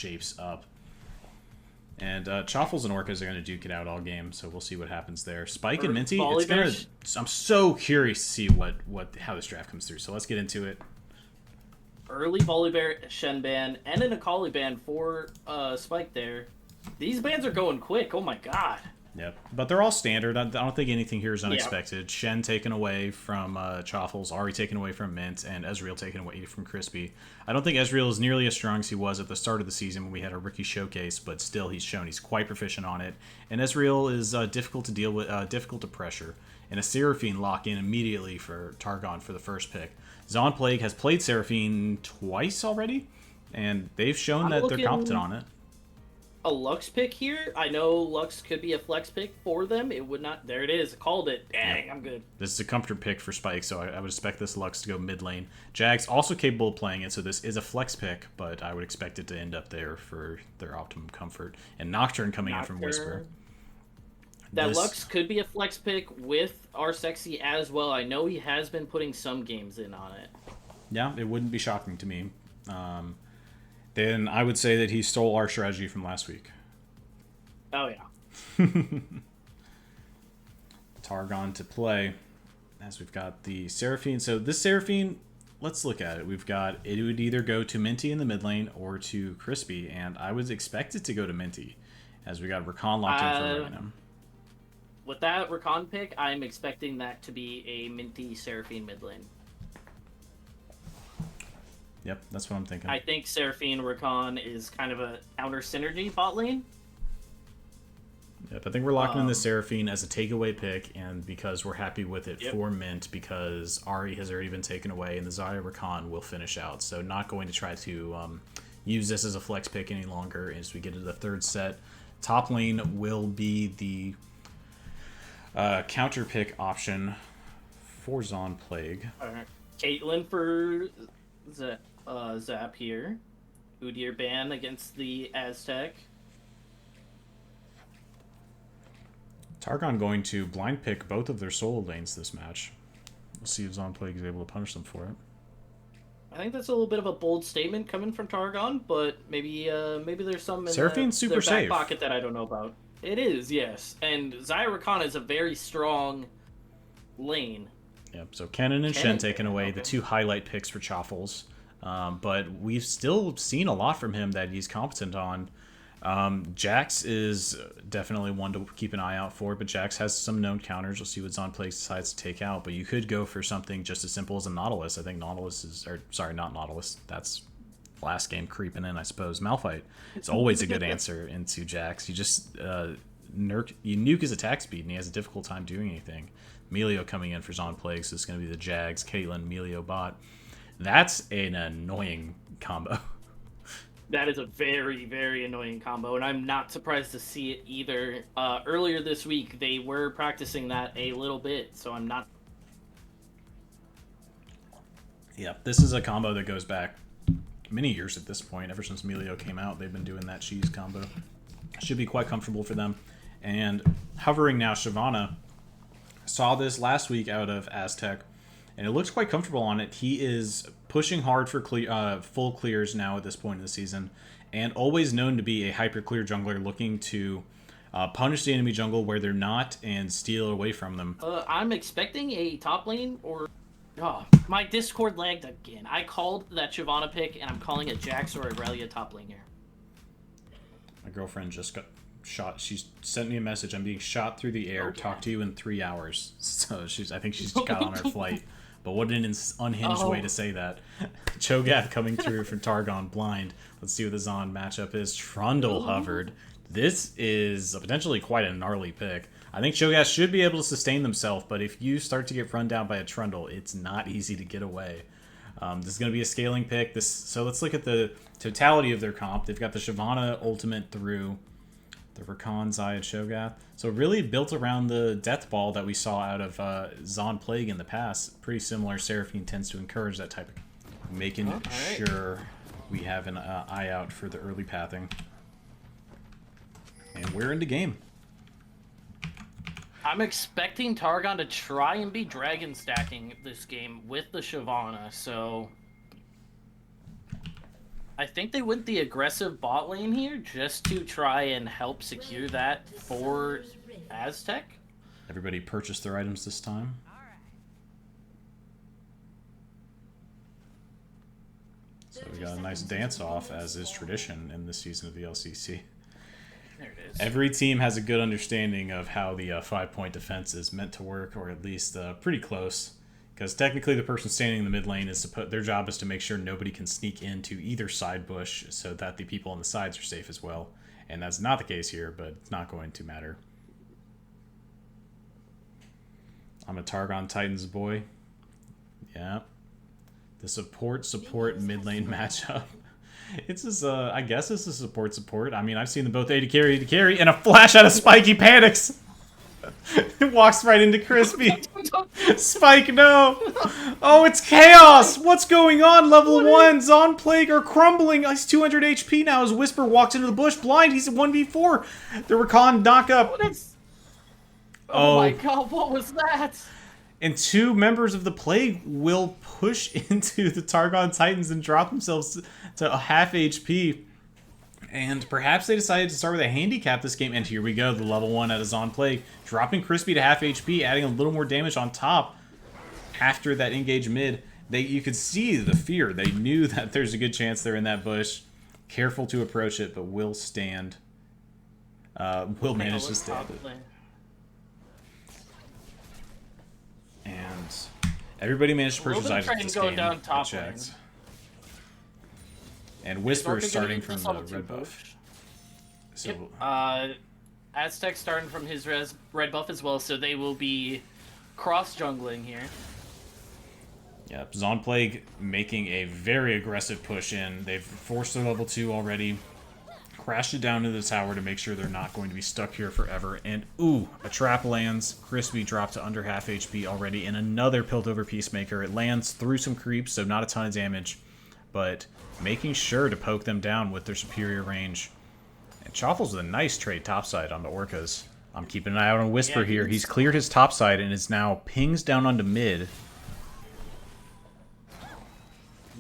shapes up. And Choffles and Orcas are going to duke it out all game, so we'll see what happens there. Spike and Minty, it's gonna. I'm so curious to see how this draft comes through. So let's get into it. Early Volibear Shen ban and an Akali ban for Spike there. These bans are going quick. Oh my god. Yep, but they're all standard. I don't think anything here is unexpected. Yep. Shen taken away from Choffles, Ari taken away from Mint, and Ezreal taken away from Crispy. I don't think Ezreal is nearly as strong as he was at the start of the season when we had a rookie showcase, but still he's shown he's quite proficient on it. And Ezreal is difficult to deal with, difficult to pressure. And a Seraphine lock in immediately for Targon for the first pick. Zon Plague has played Seraphine twice already, and they've shown that they're competent on it. A Lux pick here. I know Lux could be a flex pick for them. It would not. There it is. Called it. Dang, yep. I'm good. This is a comfort pick for Spike, so I would expect this Lux to go mid lane. Jags also capable of playing it, so this is a flex pick, but I would expect it to end up there for their optimum comfort. And Nocturne coming in from Whisper. That Lux could be a flex pick with our Sexy as well. I know he has been putting some games in on it. Yeah, it wouldn't be shocking to me. Then I would say that he stole our strategy from last week. Oh, yeah. Targon to play, as we've got the Seraphine. So this Seraphine, let's look at it. We've got, it would either go to Minty in the mid lane or to Crispy, and I would expect it to go to Minty, as we got Rakan locked in for Random. With that Rakan pick, I'm expecting that to be a Minty Seraphine mid lane. Yep, that's what I'm thinking. I think Seraphine Rakan is kind of a counter synergy bot lane. Yep, I think we're locking in the Seraphine as a takeaway pick, and because we're happy with it for Mint, because Ari has already been taken away, and the Zarya Rakan will finish out. So not going to try to use this as a flex pick any longer as we get into the third set. Top lane will be the counter pick option for Zon Plague. All right. Caitlyn for Zap here. Udyr ban against the Aztec. Targon going to blind pick both of their solo lanes this match. We'll see if Zon Plague is able to punish them for it. I think that's a little bit of a bold statement coming from Targon, but maybe there's some in Seraphine's super their back safe. Pocket that I don't know about. It is, yes. And Zarya Rakan is a very strong lane. Yep, so Kennen and Shen taken away, the two highlight picks for Choffles. But we've still seen a lot from him that he's competent on. Jax is definitely one to keep an eye out for, but Jax has some known counters. We'll see what Zon Plague decides to take out, but you could go for something just as simple as a Nautilus. I think Nautilus is, or sorry, not Nautilus. That's last game creeping in, I suppose. Malphite. It's always a good answer into Jax. You just you nuke his attack speed, and he has a difficult time doing anything. Melio coming in for Zon Plague, so it's going to be the Jags, Caitlyn, Melio bot. That's an annoying combo. That is a very, very annoying combo, and I'm not surprised to see it either. Earlier this week, they were practicing that a little bit, so I'm not... Yeah, this is a combo that goes back many years at this point. Ever since Melio came out, they've been doing that cheese combo. Should be quite comfortable for them. And hovering now, Shyvana saw this last week out of Aztec, and it looks quite comfortable on it. He is pushing hard for full clears now at this point in the season, and always known to be a hyper clear jungler looking to punish the enemy jungle where they're not and steal away from them. I'm expecting a top lane or... Oh, my Discord lagged again. I called that Shyvana pick, and I'm calling it Jax or Irelia top lane here. My girlfriend just got shot. She sent me a message. I'm being shot through the air. Talk to you in 3 hours. So I think she's got on her flight. But what an unhinged way to say that. Cho'Gath coming through from Targon blind. Let's see what the Zon matchup is. Trundle hovered. This is potentially quite a gnarly pick. I think Cho'Gath should be able to sustain themselves, but if you start to get run down by a Trundle, it's not easy to get away. This is going to be a scaling pick. So let's look at the totality of their comp. They've got the Shyvana ultimate through the Rakan, Xayah, Cho'Gath. So really built around the Death Ball that we saw out of Zon Plague in the past. Pretty similar. Seraphine tends to encourage that type of making sure we have an eye out for the early pathing. And we're into game. I'm expecting Targon to try and be dragon stacking this game with the Shyvana, so... I think they went the aggressive bot lane here just to try and help secure that for Aztec. Everybody purchased their items this time. So we got a nice dance-off, as is tradition in this season of the LCC. There it is. Every team has a good understanding of how the 5-point defense is meant to work, or at least pretty close. Because technically the person standing in the mid lane is their job is to make sure nobody can sneak into either side bush so that the people on the sides are safe as well. And that's not the case here, but it's not going to matter. I'm a Targon Titans boy. Yeah. The support mid lane matchup. It's just, I guess it's a support. I mean, I've seen them both AD carry, and a flash out of Spike. He panics. Walks right into Crispy. Spike, no! Oh, it's chaos! What's going on? Level 1, Zon Plague are crumbling. He's 200 HP now as Whisper walks into the bush blind. He's at 1v4. The Rakan knock up. Oh my god, what was that? And 2 members of the Plague will push into the Targon Titans and drop themselves to a half HP. And perhaps they decided to start with a handicap this game. And here we go, the level 1 at a Zon Plague. Dropping Crispy to half HP, adding a little more damage on top after that engage mid. You could see the fear. They knew that there's a good chance they're in that bush. Careful to approach it, but will stand. Will manage to stand it. And everybody managed to purchase items this game. Down top checked. And Whisper starting from the red buff. So, yep. Aztec starting from his red buff as well, so they will be cross-jungling here. Yep, Zon Plague making a very aggressive push in. They've forced their level 2 already. Crashed it down to the tower to make sure they're not going to be stuck here forever. And, ooh, a trap lands. Crispy dropped to under half HP already. And another Piltover Peacemaker. It lands through some creeps, so not a ton of damage. But making sure to poke them down with their superior range. And Choffles with a nice trade topside on the Orcas. I'm keeping an eye out on Whisper here. He's cleared his topside and is now pings down onto mid.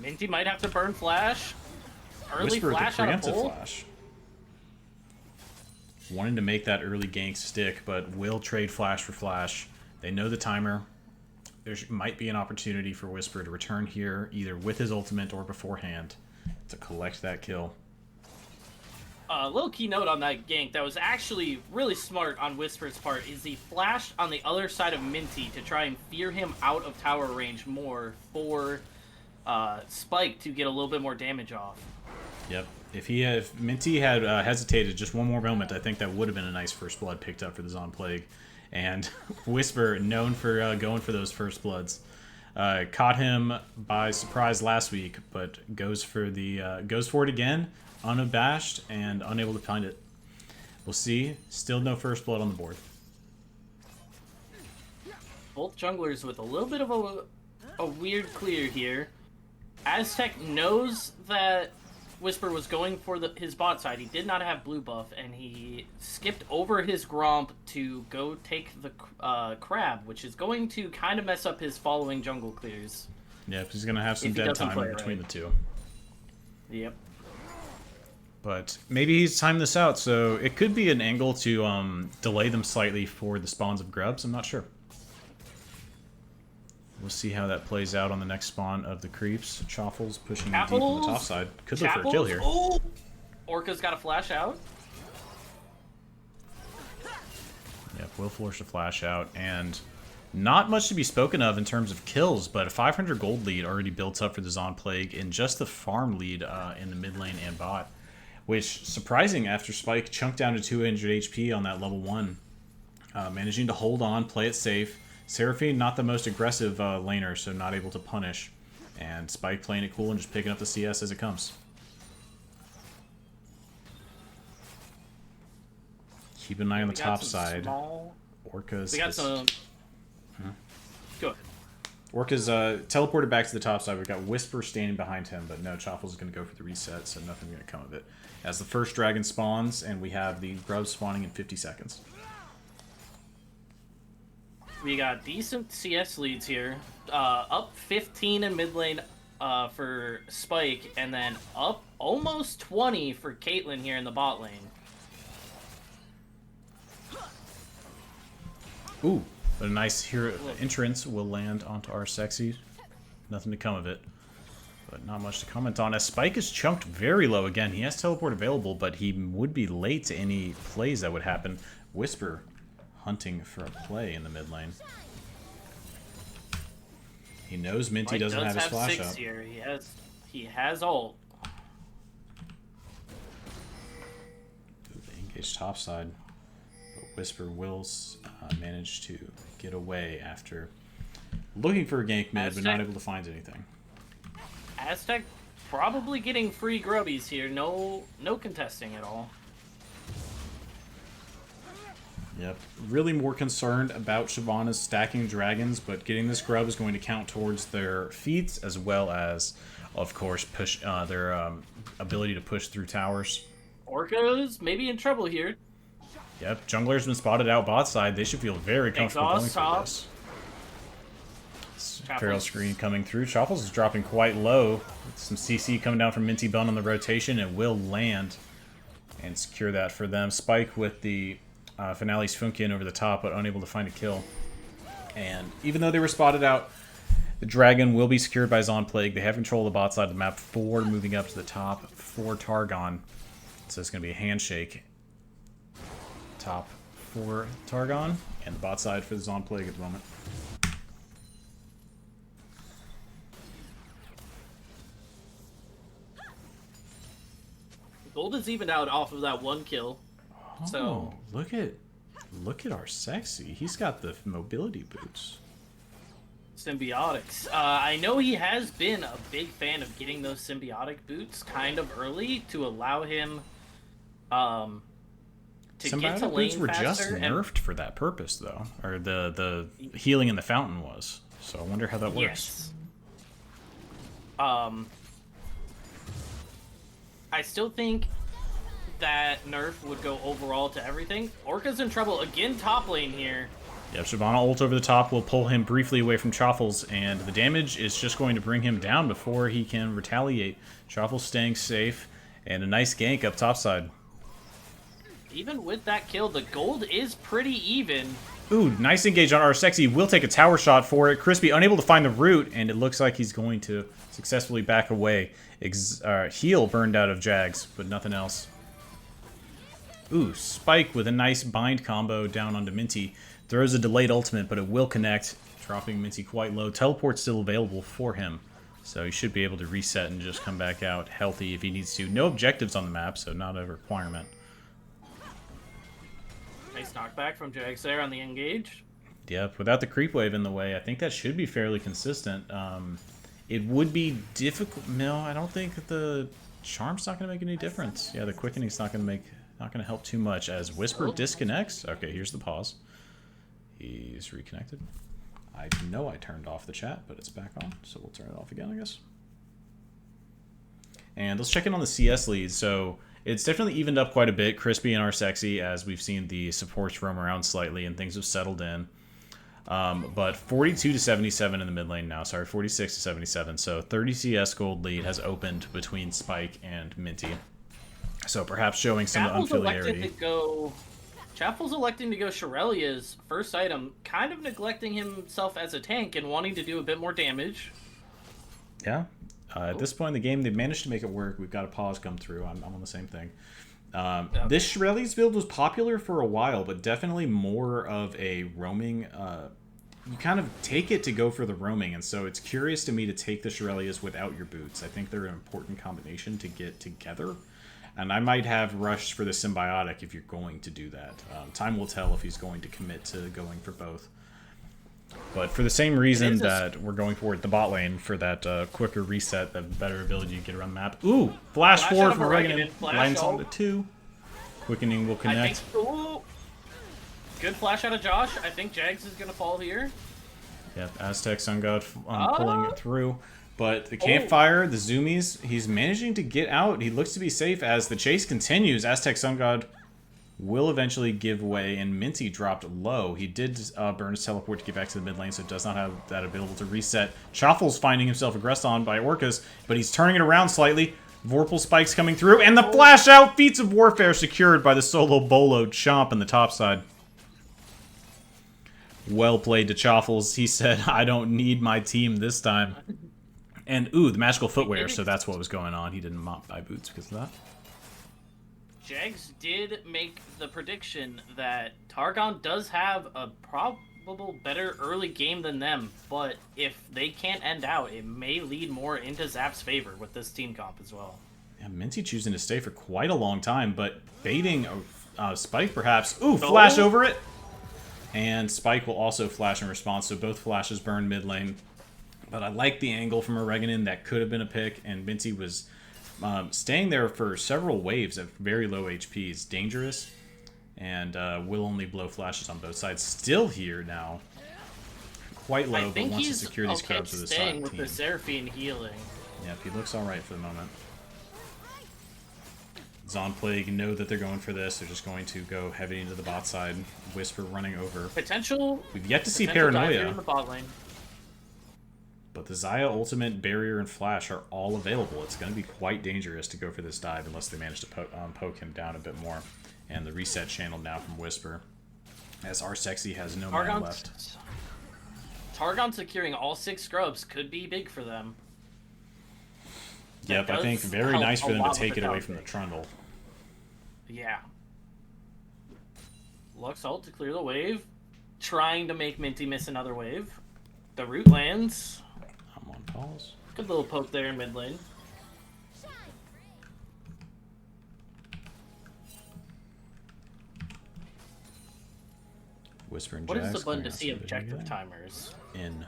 Minty might have to burn flash. Early Whisper flash with the out of preemptive pull. flash. Wanting to make that early gank stick, but will trade flash for flash. They know the timer. There might be an opportunity for Whisper to return here, either with his ultimate or beforehand, to collect that kill. A little key note on that gank that was actually really smart on Whisper's part is he flashed on the other side of Minty to try and fear him out of tower range more for Spike to get a little bit more damage off. Yep. If Minty had hesitated just one more moment, I think that would have been a nice first blood picked up for the Zon Plague. And Whisper, known for going for those first bloods, caught him by surprise last week, but goes for it again, unabashed and unable to find it. We'll see. Still no first blood on the board. Both junglers with a little bit of a weird clear here. Aztec knows that Whisper was going for his bot side. He did not have blue buff, and he skipped over his Gromp to go take the crab, which is going to kind of mess up his following jungle clears. Yep, he's going to have some dead time in between the two. Yep. But maybe he's timed this out, so it could be an angle to delay them slightly for the spawns of grubs. I'm not sure. We'll see how that plays out on the next spawn of the creeps. Choffles pushing deep on the top side. Could look for a kill here. Oh! Orca's got a flash out. Yep, will force a flash out. And not much to be spoken of in terms of kills, but a 500 gold lead already built up for the Zon Plague and just the farm lead in the mid lane and bot. Which, surprising after Spike chunked down to 200 HP on that level 1. Managing to hold on, play it safe. Seraphine, not the most aggressive laner, so not able to punish. And Spike playing it cool and just picking up the CS as it comes. Keep an eye on the top side. Orcas. We got some... Go ahead. Orca's teleported back to the top side. We've got Whisper standing behind him, but no, Choffles is going to go for the reset, so nothing's going to come of it. As the first dragon spawns, and we have the grubs spawning in 50 seconds. We got decent CS leads here. Up 15 in mid lane, for Spike, and then up almost 20 for Caitlyn here in the bot lane. Ooh, but a nice hero entrance will land onto our sexy. Nothing to come of it. But not much to comment on. As Spike is chunked very low again. He has teleport available, but he would be late to any plays that would happen. Whisper hunting for a play in the mid lane. He knows Minty doesn't have his flash up. Here. He has ult. They engage topside. But Whisper will manage to get away after looking for a gank mid, but not able to find anything. Aztec probably getting free grubbies here. No contesting at all. Yep. Really more concerned about Shyvana's stacking dragons, but getting this grub is going to count towards their feats, as well as, of course, push their ability to push through towers. Orca's maybe in trouble here. Yep. Jungler's been spotted out bot side. They should feel very comfortable going for this. Feral screen coming through. Shuffles is dropping quite low. Some CC coming down from Minty Bun on the rotation. It will land and secure that for them. Spike with the Finale's Funkin over the top, but unable to find a kill. And even though they were spotted out, the dragon will be secured by Zonplague. They have control of the bot side of the map. 4 moving up to the top for Targon. So it's going to be a handshake. Top for Targon, and the bot side for the Zonplague at the moment. Gold is evened out off of that 1 kill. Oh, so look at our sexy. He's got the mobility boots. Symbiotics. I know he has been a big fan of getting those symbiotic boots kind of early to allow him to get to lane boots were faster. Just nerfed for that purpose, though, or the healing in the fountain was. So I wonder how that works. Yes. I still think that nerf would go overall to everything. Orca's in trouble again top lane here. Yep, Shyvana ult over the top will pull him briefly away from Chaffles, and the damage is just going to bring him down before he can retaliate. Chaffles staying safe, and a nice gank up topside. Even with that kill, the gold is pretty even. Ooh, nice engage on our sexy. Will take a tower shot for it. Crispy unable to find the root, and it looks like he's going to successfully back away. Heal burned out of Jags, but nothing else. Ooh, Spike with a nice bind combo down onto Minty. Throws a delayed ultimate, but it will connect, dropping Minty quite low. Teleport's still available for him, so he should be able to reset and just come back out healthy if he needs to. No objectives on the map, so not a requirement. Nice knockback from Jags there on the engage. Yep, without the creep wave in the way, I think that should be fairly consistent. It would be difficult. No, I don't think the charm's not going to make any difference. Yeah, the quickening's not going to help too much as Whisper disconnects. Okay, here's the pause. He's reconnected. I know I turned off the chat, but it's back on, so we'll turn it off again, I guess. And let's check in on the CS lead. So it's definitely evened up quite a bit. Crispy and our sexy, as we've seen the supports roam around slightly and things have settled in. But 42 to 77 in the mid lane now. Sorry, 46 to 77. So 30 CS gold lead has opened between Spike and Minty. So perhaps showing some unfamiliarity. Chappell's electing to go Shirelia's first item, kind of neglecting himself as a tank and wanting to do a bit more damage. Yeah. At this point in the game, they've managed to make it work. We've got a pause come through. I'm on the same thing. This Shirelia's build was popular for a while, but definitely more of a roaming. You kind of take it to go for the roaming, and so it's curious to me to take the Shirelia's without your boots. I think they're an important combination to get together. And I might have rushed for the symbiotic if you're going to do that. Time will tell if he's going to commit to going for both. But for the same reason that we're going for the bot lane for that quicker reset, the better ability to get around the map. Ooh, flash forward from Regan. Lands on the 2. Quickening will connect. Good flash out of Josh. I think Jags is going to fall here. Yep, Aztec Sun God pulling it through. But the campfire, the zoomies, he's managing to get out. He looks to be safe as the chase continues. Aztec Sun God will eventually give way, and Minty dropped low. He did burn his teleport to get back to the mid lane, so does not have that available to reset. Chaffle's finding himself aggressed on by Orcas, but he's turning it around slightly. Vorpal spikes coming through, and the flash out! Feats of Warfare secured by the solo Bolo Chomp on the top side. Well played to Chaffles. He said, I don't need my team this time. And, ooh, the magical footwear, so that's what was going on. He didn't buy boots because of that. Jags did make the prediction that Targon does have a probable better early game than them, but if they can't end out, it may lead more into ZAP's favor with this team comp as well. Yeah, Minty choosing to stay for quite a long time, but baiting a Spike perhaps. Ooh, flash over it! And Spike will also flash in response, so both flashes burn mid lane. But I like the angle from Oreganon. That could have been a pick, and Minty was staying there for several waves at very low HP is dangerous, and will only blow flashes on both sides. Still here now, quite low, but wants to secure these crowds with his side with team. the Seraphine healing. Yep, he looks all right for the moment. Zonplague know that they're going for this. They're just going to go heavy into the bot side. Whisper running over. We've yet to see Paranoia. In the bot lane. But the Xayah ultimate, barrier, and flash are all available. It's going to be quite dangerous to go for this dive unless they manage to poke him down a bit more. And the reset channel now from Whisper, as our Sexy has no mana left. Targon securing all 6 scrubs could be big for them. Yep, I think very nice for them to take it away from the Trundle. Yeah. Lux ult to clear the wave. Trying to make Minty miss another wave. The root lands. I'm on pause. Good little poke there in mid lane. Whisper and What Jax. is the button to see objective timers? In.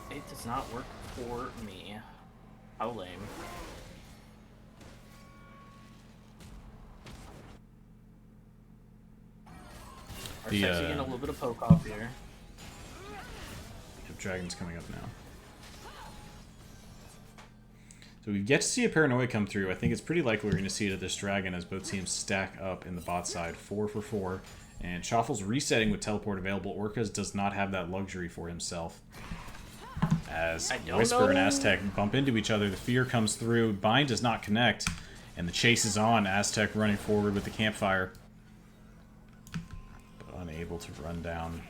It does not work for me. How lame. Our Sexy getting a little bit of poke off here. Dragon's coming up now. So we've yet to see a Paranoia come through. I think it's pretty likely we're going to see it at this Dragon as both teams stack up in the bot side 4 for 4. And Chaffle's resetting with teleport available. Orcas does not have that luxury for himself. As Whisper and Aztec bump into each other, the fear comes through. Bind does not connect. And the chase is on. Aztec running forward with the campfire. But unable to run down.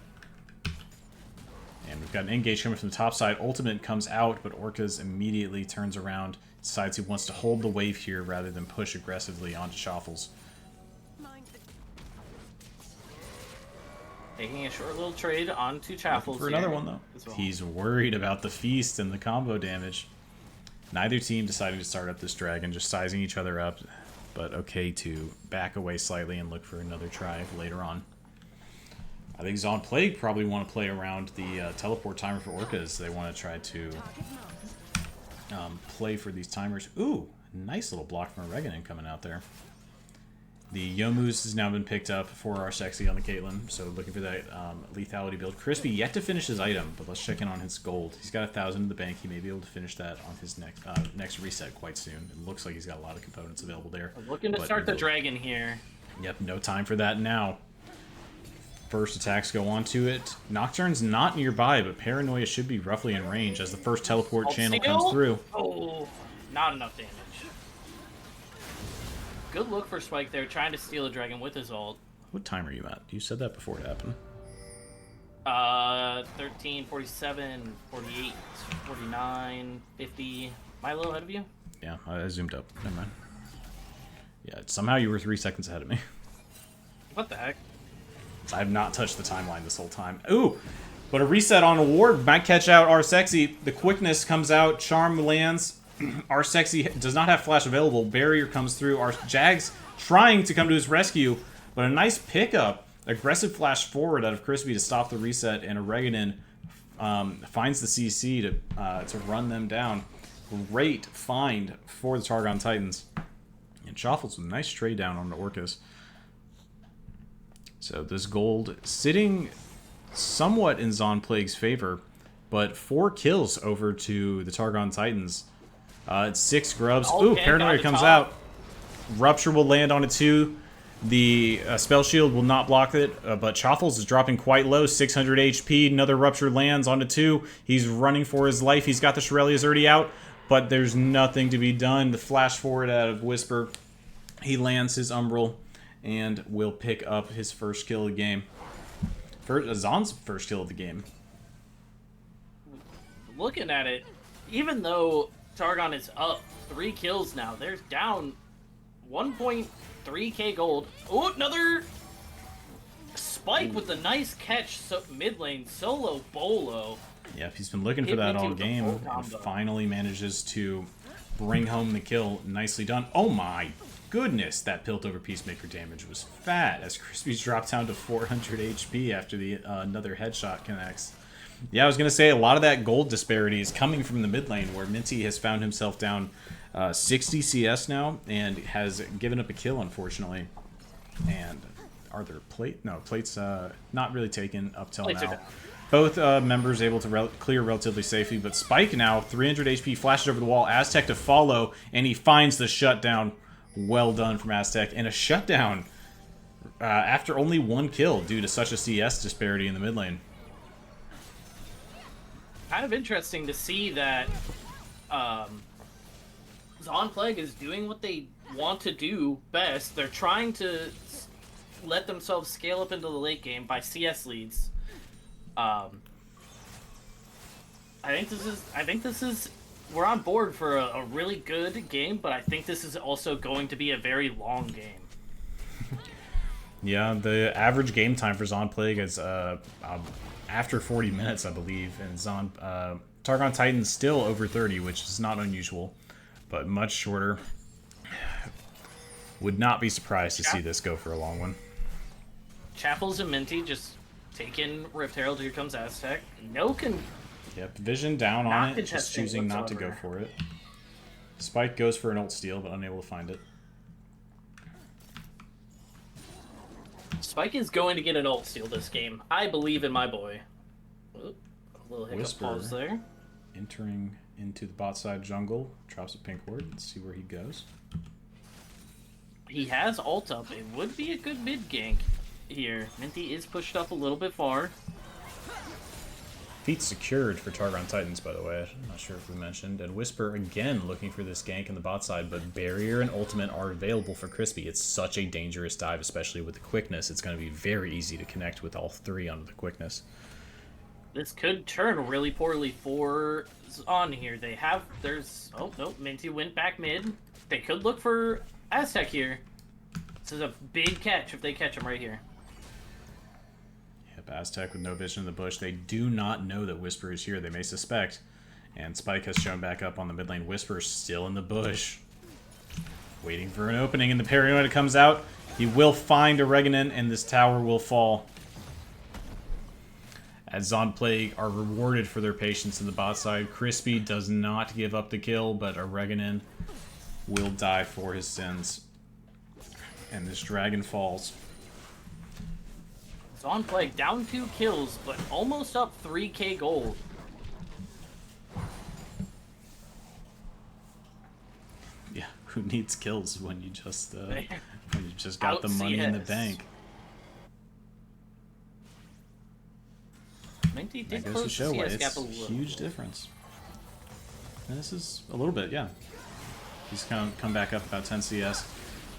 And we've got an engage coming from the top side. Ultimate comes out, but Orcas immediately turns around. Decides he wants to hold the wave here rather than push aggressively onto Chaffles. Taking a short little trade onto Chaffles for another one, though. Well. He's worried about the feast and the combo damage. Neither team deciding to start up this dragon, just sizing each other up. But okay to back away slightly and look for another try later on. I think Zonplague probably want to play around the teleport timer for Orcas. They want to try to play for these timers. Ooh, nice little block from Oreganon coming out there. The Yomu's has now been picked up for our Sexy on the Caitlyn, so looking for that lethality build. Crispy yet to finish his item, but let's check in on his gold. He's got 1,000 in the bank. He may be able to finish that on his next reset quite soon. It looks like he's got a lot of components available there. I'm looking to start the dragon here. Yep, no time for that now. First attacks go onto it. Nocturne's not nearby, but Paranoia should be roughly in range as the first teleport channel comes through. Oh, not enough damage. Good look for Spike there, trying to steal a dragon with his ult. What time are you at? You said that before it happened. 13, 47, 48, 49, 50. Am I a little ahead of you? Yeah, I zoomed up. Never mind. Yeah, somehow you were 3 seconds ahead of me. What the heck? I have not touched the timeline this whole time. Ooh! But a reset on a ward might catch out our Sexy. The quickness comes out. Charm lands. Our Sexy does not have flash available. Barrier comes through. Our Jags trying to come to his rescue. But a nice pickup. Aggressive flash forward out of Crispy to stop the reset. And Oreganon finds the CC to run them down. Great find for the Targon Titans. And Chaffles with a nice trade down on the Orcas. So this gold sitting somewhat in Zonplague's favor, but 4 kills over to the Targon Titans. It's 6 grubs. Ooh, Paranoia comes out. Rupture will land on it too. The Spell Shield will not block it, but Choffles is dropping quite low, 600 HP. Another Rupture lands onto 2. He's running for his life. He's got the Shurelya's already out, but there's nothing to be done. The flash forward out of Whisper. He lands his Umbral and will pick up his first kill of the game. Zaan's first kill of the game. Looking at it, even though Targon is up 3 kills now, they're down 1.3k gold. Oh, another Spike with a nice catch, mid lane, solo bolo. Yep, he's been looking for that all game and finally manages to bring home the kill. Nicely done. Oh my goodness, that Piltover Peacemaker damage was fat as Crispy's dropped down to 400 HP after the another headshot connects. Yeah, I was going to say a lot of that gold disparity is coming from the mid lane where Minty has found himself down 60 CS now and has given up a kill, unfortunately. And are there plate? No, plates not really taken up till now. Both members able to clear relatively safely, but Spike now, 300 HP, flashes over the wall. Aztec to follow, and he finds the shutdown. Well done from Aztec. And a shutdown after only 1 kill due to such a CS disparity in the mid lane. Kind of interesting to see that Zon Plague is doing what they want to do best. They're trying to let themselves scale up into the late game by CS leads. I think this is we're on board for a really good game, but I think this is also going to be a very long game. Yeah, the average game time for Zon Plague is after 40 minutes, I believe, and Targon Titan's still over 30, which is not unusual, but much shorter. Would not be surprised to see this go for a long one. Chapples and Minty just taking Rift Herald. Here comes Aztec. Yep, vision down on it, just choosing not to go for it. Spike goes for an ult steal, but unable to find it. Spike is going to get an ult steal this game. I believe in my boy. Oop, a little hiccup Whisper pause there. Entering into the bot side jungle, drops a pink ward. Let's see where he goes. He has ult up. It would be a good mid gank here. Minty is pushed up a little bit far. Feet secured for Targon Titans, by the way. I'm not sure if we mentioned. And Whisper again looking for this gank in the bot side, but Barrier and Ultimate are available for Crispy. It's such a dangerous dive, especially with the quickness. It's going to be very easy to connect with all 3 on the quickness. This could turn really poorly for on here. Oh, no, Minty went back mid. They could look for Aztec here. This is a big catch if they catch him right here. Yep, Aztec with no vision in the bush. They do not know that Whisper is here. They may suspect. And Spike has shown back up on the mid lane. Whisper still in the bush. Waiting for an opening, and the paranoia comes out. He will find a Revenant, and this tower will fall. As Zon Plague are rewarded for their patience in the bot side. Crispy does not give up the kill, but a Revenant will die for his sins. And this dragon falls. Zon Plague down 2 kills, but almost up 3k gold. Yeah, who needs kills when you just got the money in the bank? Minty That did goes close to show the why CS gap it's a a little. huge difference. And this is a little bit, yeah. He's come back up about 10 CS.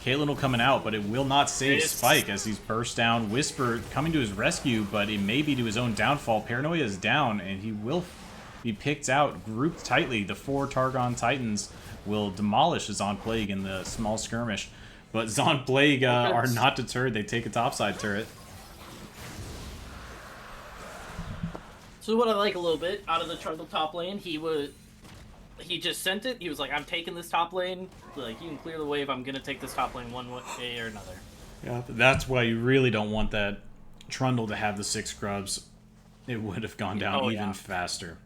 Caitlyn will coming out, but it will not save Spike as he's burst down. Whisper coming to his rescue, but it may be to his own downfall. Paranoia is down, and he will be picked out, grouped tightly. The 4 Targon Titans will demolish Zon Plague in the small skirmish. But Zon Plague are not deterred. They take a topside turret. So what I like a little bit out of the Trundle top lane, he just sent it. He was like, I'm taking this top lane. Like, you can clear the wave. I'm going to take this top lane one way or another. Yeah, that's why you really don't want that Trundle to have the 6 scrubs. It would have gone down even faster.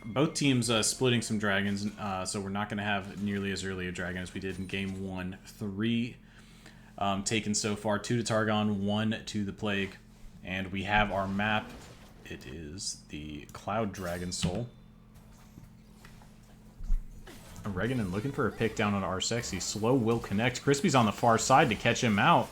Both teams splitting some dragons, so we're not going to have nearly as early a dragon as we did in Game 1. 3 taken so far. 2 to Targon, 1 to the Plague. And we have our map. It is the Cloud Dragon Soul. Oregon looking for a pick down on R-Sexy. Slow will connect. Crispy's on the far side to catch him out.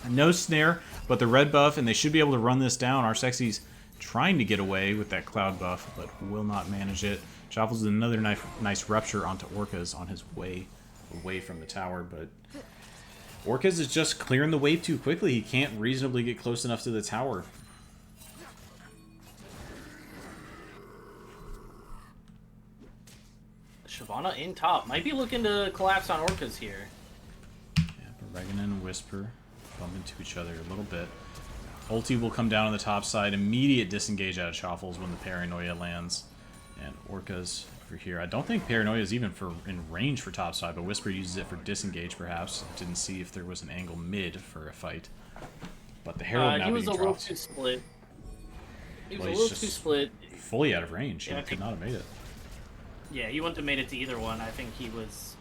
No snare, but the red buff, and they should be able to run this down. R-Sexy's trying to get away with that cloud buff, but will not manage it. Chopples another nice rupture onto Orcas on his way away from the tower, but Orcas is just clearing the wave too quickly. He can't reasonably get close enough to the tower. Shyvana in top. Might be looking to collapse on Orcas here. Yeah, but Regan and Whisper bump into each other a little bit. Ulti will come down on the top side. Immediate disengage out of Shuffles when the Paranoia lands. And Orcas over here. I don't think Paranoia is even in range for top side, but Whisper uses it for disengage perhaps. Didn't see if there was an angle mid for a fight. But the Herald now he was being a little dropped. too split. He was Well, a he's little too split. Fully out of range. Yeah, He could not have made it. Yeah, he wouldn't have made it to either one. I think he was...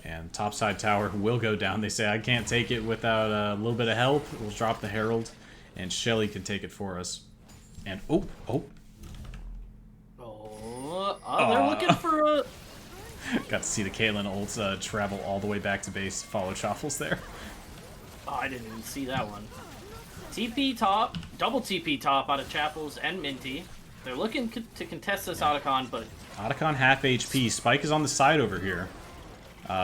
And topside tower will go down. They say, I can't take it without a little bit of help. We'll drop the Herald, and Shelly can take it for us. And, oh. They're looking for a... Got to see the Caitlyn ults travel all the way back to base, follow Shuffles there. Oh, I didn't even see that one. TP top, double TP top out of Chappels and Minty. They're looking to contest this Otacon, but... Otacon half HP. Spike is on the side over here.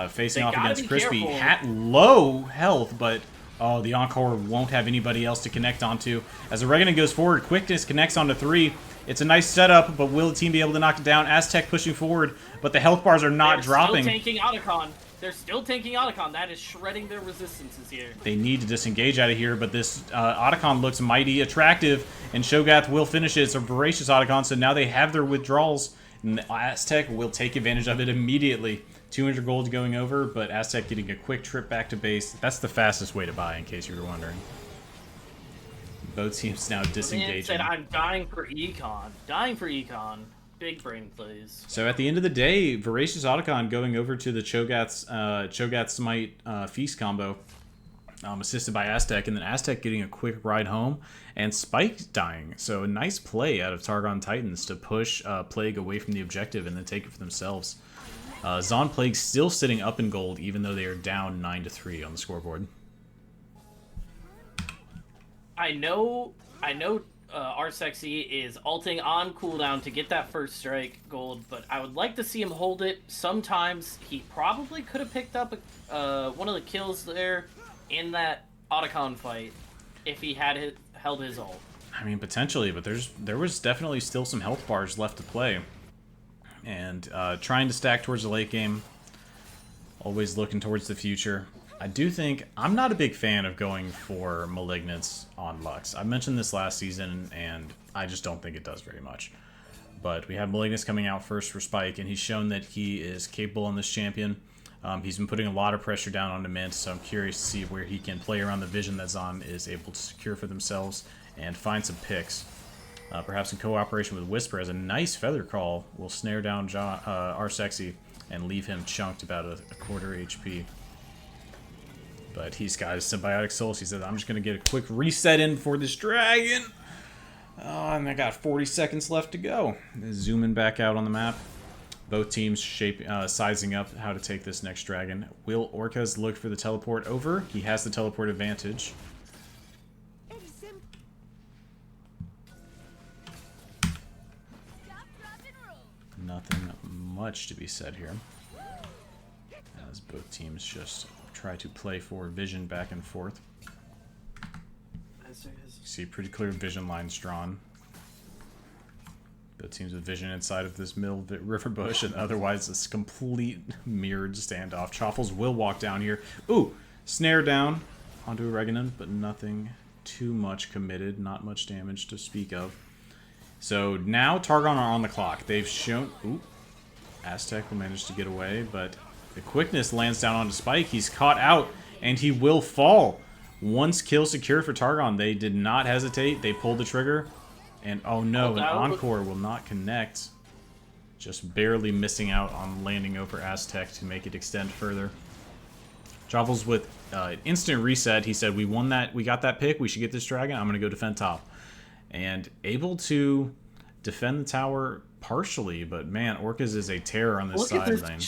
Facing off against Crispy. Careful. Low health, but... Oh, the Encore won't have anybody else to connect onto. As Oregano goes forward, Quickness connects onto 3. It's a nice setup, but will the team be able to knock it down? Aztec pushing forward, but the health bars are not dropping. They're still tanking Otacon. They're still tanking Otacon. That is shredding their resistances here. They need to disengage out of here, but this Otacon looks mighty attractive, and Shogath will finish it. It's a voracious Otacon, so now they have their withdrawals, and Aztec will take advantage of it immediately. 200 gold going over, but Aztec getting a quick trip back to base. That's the fastest way to buy, in case you were wondering. Both teams now disengaging. Said, I'm dying for Econ. Dying for Econ. Big brain plays. So at the end of the day, Voracious Otacon going over to the Cho'Gath Smite Feast combo, assisted by Aztec, and then Aztec getting a quick ride home, and Spike dying. So a nice play out of Targon Titans to push Plague away from the objective and then take it for themselves. Zon Plague still sitting up in gold, even though they are down 9-3 on the scoreboard. I know R-Sexy is ulting on cooldown to get that first strike gold, but I would like to see him hold it. Sometimes he probably could have picked up one of the kills there in that Otacon fight if he had held his ult. I mean, potentially, but there was definitely still some health bars left to play. And trying to stack towards the late game, always looking towards the future. I do think, I'm not a big fan of going for Malignance on Lux. I mentioned this last season, and I just don't think it does very much. But we have Malignance coming out first for Spike, and he's shown that he is capable on this champion. He's been putting a lot of pressure down on Mint, so I'm curious to see where he can play around the vision that Zon is able to secure for themselves and find some picks. Perhaps in cooperation with Whisper, as a nice feather call will snare down R-Sexy and leave him chunked about a quarter HP. But he's got his Symbiotic Soul. He says, I'm just going to get a quick reset in for this dragon. And I got 40 seconds left to go. Zooming back out on the map. Both teams sizing up how to take this next dragon. Will Orcas look for the teleport over? He has the teleport advantage. Nothing much to be said here, as both teams just try to play for vision back and forth. You see pretty clear vision lines drawn. Both teams with vision inside of this middle river bush, and otherwise it's complete mirrored standoff. Choffles will walk down here. Ooh, snare down onto a Reganon, but nothing too much committed. Not much damage to speak of. So now Targon are on the clock. They've shown... Ooh. Aztec will manage to get away, but the quickness lands down onto Spike. He's caught out, and he will fall. Once kill secured for Targon, they did not hesitate. They pulled the trigger, and oh no, an Encore will not connect. Just barely missing out on landing over Aztec to make it extend further. Travels with instant reset. He said, we won that. We got that pick. We should get this dragon. I'm going to go defend top. And able to defend the tower partially, but man, Orcas is a terror on this Look side at this lane.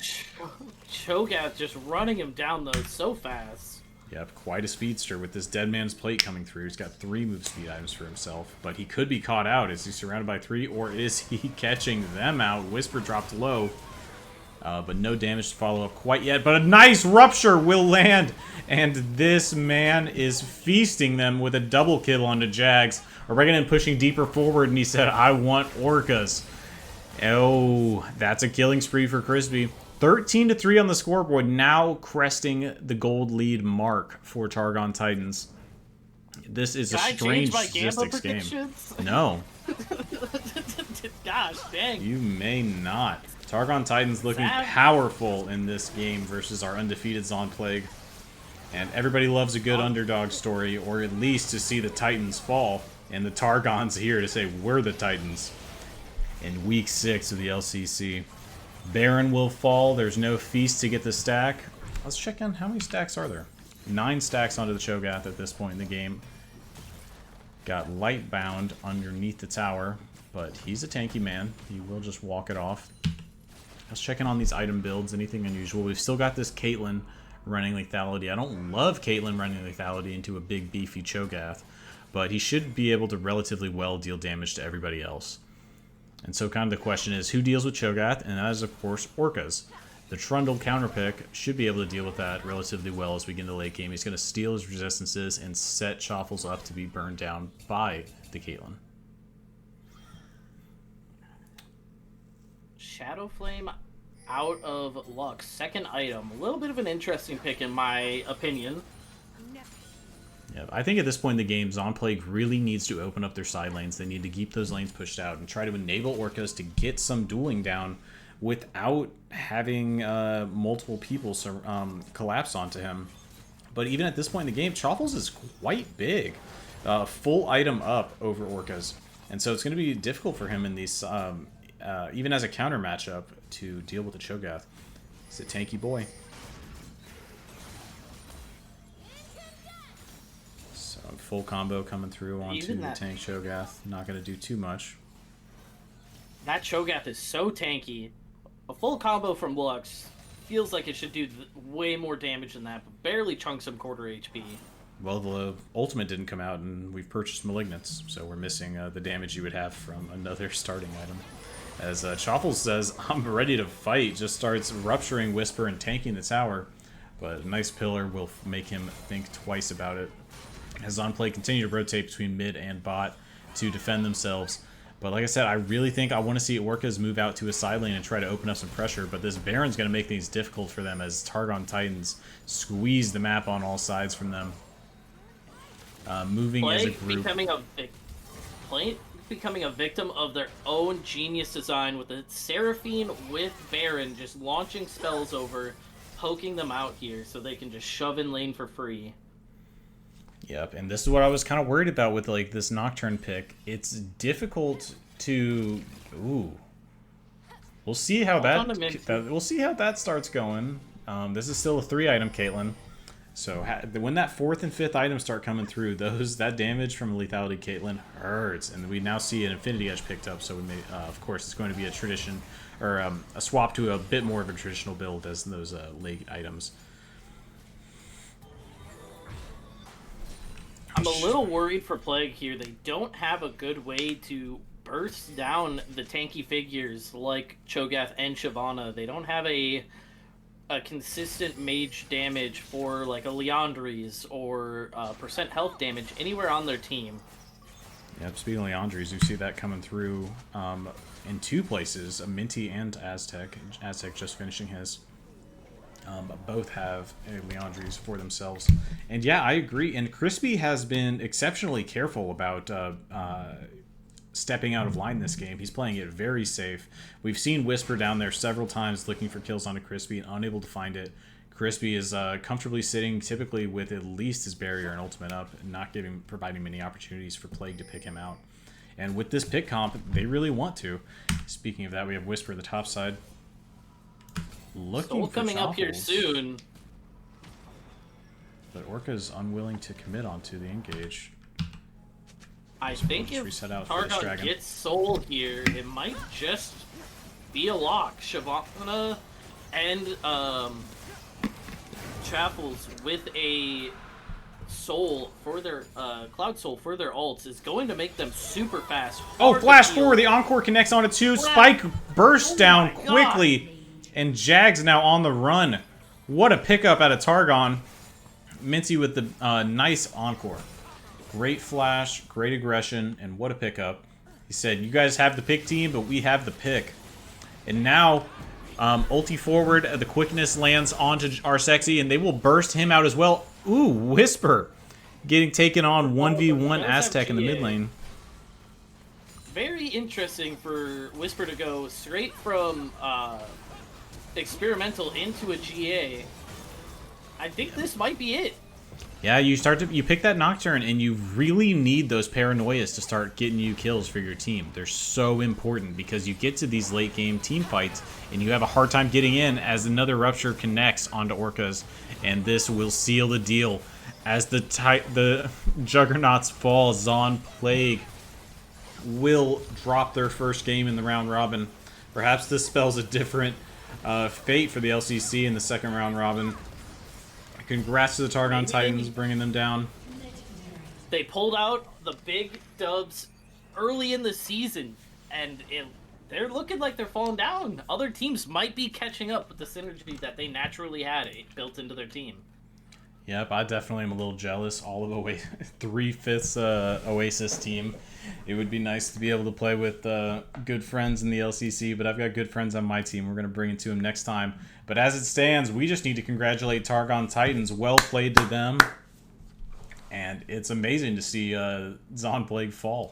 Cho'Gath just running him down though so fast. Yep, quite a speedster with this Dead Man's Plate coming through. He's got 3 move speed items for himself, but he could be caught out. Is he surrounded by 3, or is he catching them out? Whisper dropped low, but no damage to follow up quite yet. But a nice Rupture will land, and this man is feasting them with a double kill onto Jags. Oregon pushing deeper forward, and he said, I want Orcas. Oh, that's a killing spree for Crispy. 13-3 on the scoreboard, now cresting the gold lead mark for Targon Titans. This is a strange statistics game. No. Gosh, dang. You may not. Targon Titans looking powerful in this game versus our undefeated Zon Plague. And everybody loves a good underdog story, or at least to see the Titans fall. And the Targon's here to say, we're the Titans. In week 6 of the LCC. Baron will fall. There's no feast to get the stack. Let's check in. How many stacks are there? 9 stacks onto the Cho'Gath at this point in the game. Got Lightbound underneath the tower, but he's a tanky man. He will just walk it off. Let's check in on these item builds. Anything unusual? We've still got this Caitlyn running lethality. I don't love Caitlyn running lethality into a big beefy Cho'Gath, but he should be able to relatively well deal damage to everybody else. And so kind of the question is, who deals with Cho'Gath? And that is, of course, Orcas. The Trundle counterpick should be able to deal with that relatively well as we get into late game. He's going to steal his resistances and set Chaffles up to be burned down by the Caitlyn. Shadow Flame out of luck. Second item. A little bit of an interesting pick in my opinion. Yeah, I think at this point in the game, Zon Plague really needs to open up their side lanes. They need to keep those lanes pushed out and try to enable Orcas to get some dueling down without having multiple people collapse onto him. But even at this point in the game, Chaffles is quite big. Full item up over Orcas. And so it's going to be difficult for him in these, even as a counter matchup, to deal with the Cho'Gath. He's a tanky boy. Full combo coming through onto the tank Cho'Gath. Not going to do too much. That Cho'Gath is so tanky. A full combo from Lux feels like it should do way more damage than that, but barely chunks him quarter HP. Well, the ultimate didn't come out, and we've purchased Malignants, so we're missing the damage you would have from another starting item. As Chaffles says, I'm ready to fight, just starts rupturing Whisper and tanking the tower, but a nice pillar will make him think twice about it. As Zon Plague continue to rotate between mid and bot to defend themselves. But like I said, I really think I want to see Orcas move out to a side lane and try to open up some pressure, but this Baron's going to make things difficult for them as Targon Titans squeeze the map on all sides from them. Moving as a group. Becoming a victim of their own genius design with the Seraphine with Baron just launching spells over, poking them out here so they can just shove in lane for free. Yep, and this is what I was kind of worried about with like this Nocturne pick. It's difficult to... Ooh. We'll see how we'll see how that starts going. This is still a 3-item Caitlyn. So when that 4th and 5th item start coming through, that damage from lethality Caitlyn hurts. And we now see an Infinity Edge picked up, so we may, of course it's going to be a tradition, or a swap to a bit more of a traditional build as those late items. I'm a little worried for Plague here. They don't have a good way to burst down the tanky figures like Cho'Gath and Shyvana. They don't have a consistent mage damage for like a Liandry's or percent health damage anywhere on their team. Yep, speaking of Liandry's, you see that coming through in 2 places, Minty and Aztec. Aztec just finishing his. Both have a Liandry's for themselves. And yeah, I agree. And Crispy has been exceptionally careful about stepping out of line this game. He's playing it very safe. We've seen Whisper down there several times looking for kills onto Crispy and unable to find it. Crispy is comfortably sitting typically with at least his barrier and ultimate up, and not providing many opportunities for Plague to pick him out. And with this pick comp, they really want to. Speaking of that, we have Whisper at the top side. Looking for coming Chaffles, up here soon. But Orca's unwilling to commit onto the engage. I think if reset out for this Targon dragon. gets Soul here, it might just be a lock. Shyvana and Chaffles with a Soul for their Cloud Soul for their ults is going to make them super fast. Oh, flash forward! The Encore connects onto 2. Spike bursts down quickly, and Jag's now on the run. What a pickup out of Targon. Minty with the nice Encore. Great flash, great aggression, and what a pickup. He said, "You guys have the pick team, but we have the pick." And now, ulti forward, the quickness lands onto our Sexy, and they will burst him out as well. Ooh, Whisper getting taken on 1v1 Aztec in the mid lane. Very interesting for Whisper to go straight from experimental into a GA. I think this might be it. Yeah, you pick that Nocturne, and you really need those paranoias to start getting you kills for your team. They're so important because you get to these late game team fights, and you have a hard time getting in as another Rupture connects onto Orcas, and this will seal the deal. As the Juggernauts fall, Zon Plague will drop their first game in the round robin. Perhaps this spells a different fate for the LCC in the second round robin. Congrats to the Targon Titans bringing them down. They pulled out the big dubs early in the season, and they're looking like they're falling down. Other teams might be catching up with the synergy that they naturally had built into their team. Yep, I definitely am a little jealous. All of 3/5 Oasis team. It would be nice to be able to play with good friends in the LCC, but I've got good friends on my team. We're going to bring it to them next time. But as it stands, we just need to congratulate Targon Titans. Well played to them. And it's amazing to see Zon Plague fall.